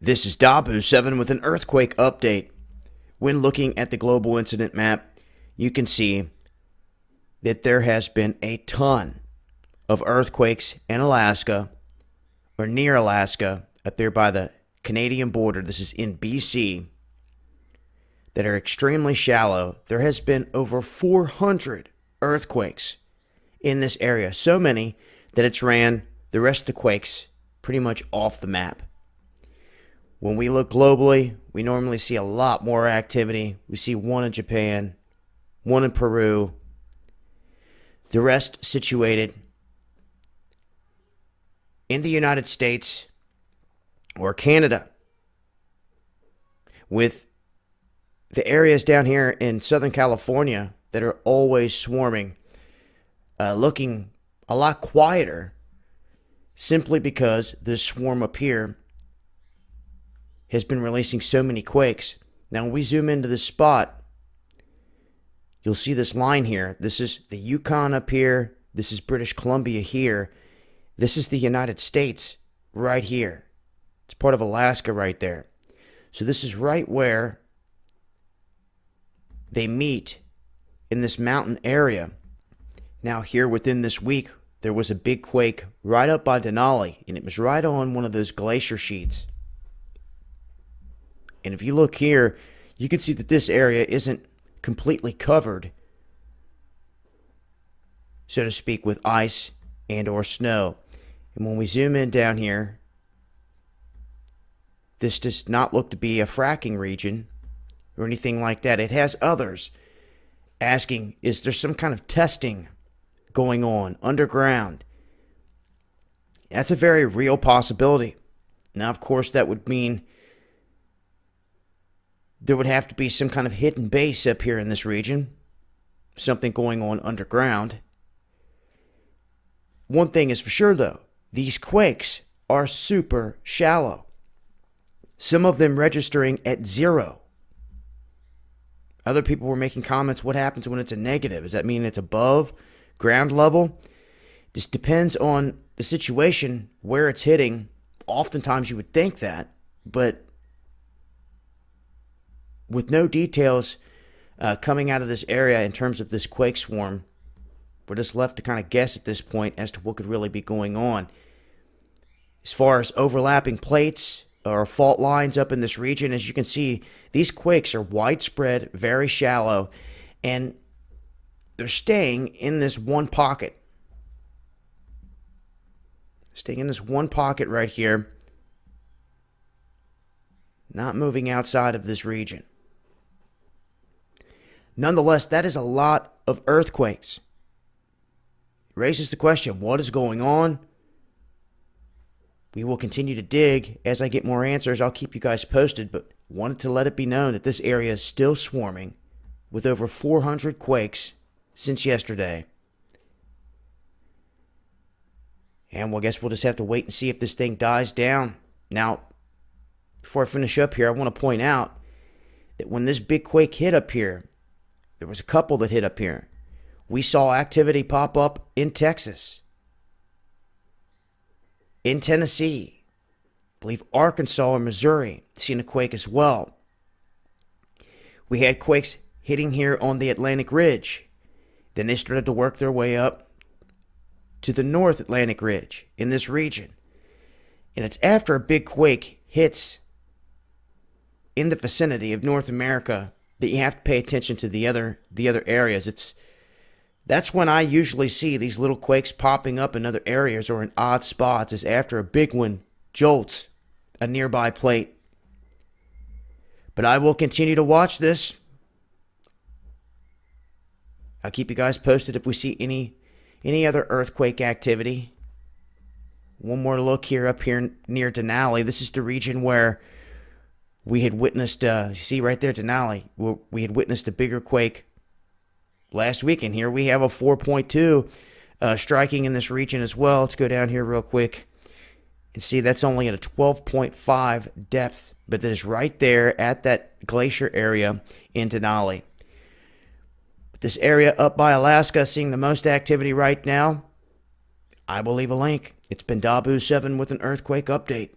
This is Dabu7 with an earthquake update. When looking at the global incident map, you can see that there has been a ton of earthquakes in Alaska, or near Alaska, up there by the Canadian border. This is in BC, that are extremely shallow. There has been over 400 earthquakes in this area. So many that it's ran the rest of the quakes pretty much off the map. When we look globally, we normally see a lot more activity. We see one in Japan, one in Peru, the rest situated in the United States or Canada, with the areas down here in Southern California that are always swarming, looking a lot quieter, simply because the swarm up here has been releasing so many quakes. Now, when we zoom into this spot, you'll see this line here. This is the Yukon up here. This is British Columbia here. This is the United States right here. It's part of Alaska right there. So this is right where they meet in this mountain area. Now, here within this week, there was a big quake right up by Denali, and it was right on one of those glacier sheets. And if you look here, you can see that this area isn't completely covered, so to speak, with ice and or snow. And when we zoom in down here, this does not look to be a fracking region or anything like that. It has others asking, is there some kind of testing going on underground? That's a very real possibility. Now, of course, that would mean there would have to be some kind of hidden base up here in this region, something going on underground. One thing is for sure, though, these quakes are super shallow. Some of them registering at 0. Other people were making comments, what happens when it's a negative? Does that mean it's above ground level? This depends on the situation, where it's hitting. Oftentimes you would think that, but with no details coming out of this area in terms of this quake swarm, we're just left to kind of guess at this point as to what could really be going on. As far as overlapping plates or fault lines up in this region, as you can see, these quakes are widespread, very shallow, and they're staying in this one pocket. Staying in this one pocket right here, not moving outside of this region. Nonetheless, that is a lot of earthquakes. It raises the question, what is going on? We will continue to dig. As I get more answers, I'll keep you guys posted, but wanted to let it be known that this area is still swarming with over 400 quakes since yesterday. And well, I guess we'll just have to wait and see if this thing dies down. Now, before I finish up here, I want to point out that when this big quake hit up here, there was a couple that hit up here. We saw activity pop up in Texas, in Tennessee, I believe Arkansas or Missouri, seen a quake as well. We had quakes hitting here on the Atlantic Ridge. Then they started to work their way up to the North Atlantic Ridge in this region. And it's after a big quake hits in the vicinity of North America that you have to pay attention to the other areas. That's when I usually see these little quakes popping up in other areas or in odd spots, is after a big one jolts a nearby plate. But I will continue to watch this. I'll keep you guys posted if we see any other earthquake activity. One more look here up here near Denali. This is the region where we had witnessed, you see right there, Denali, we had witnessed a bigger quake last week. And here we have a 4.2 striking in this region as well. Let's go down here real quick and see that's only at a 12.5 depth, but that is right there at that glacier area in Denali. This area up by Alaska seeing the most activity right now, I will leave a link. It's been Dabu7 with an earthquake update.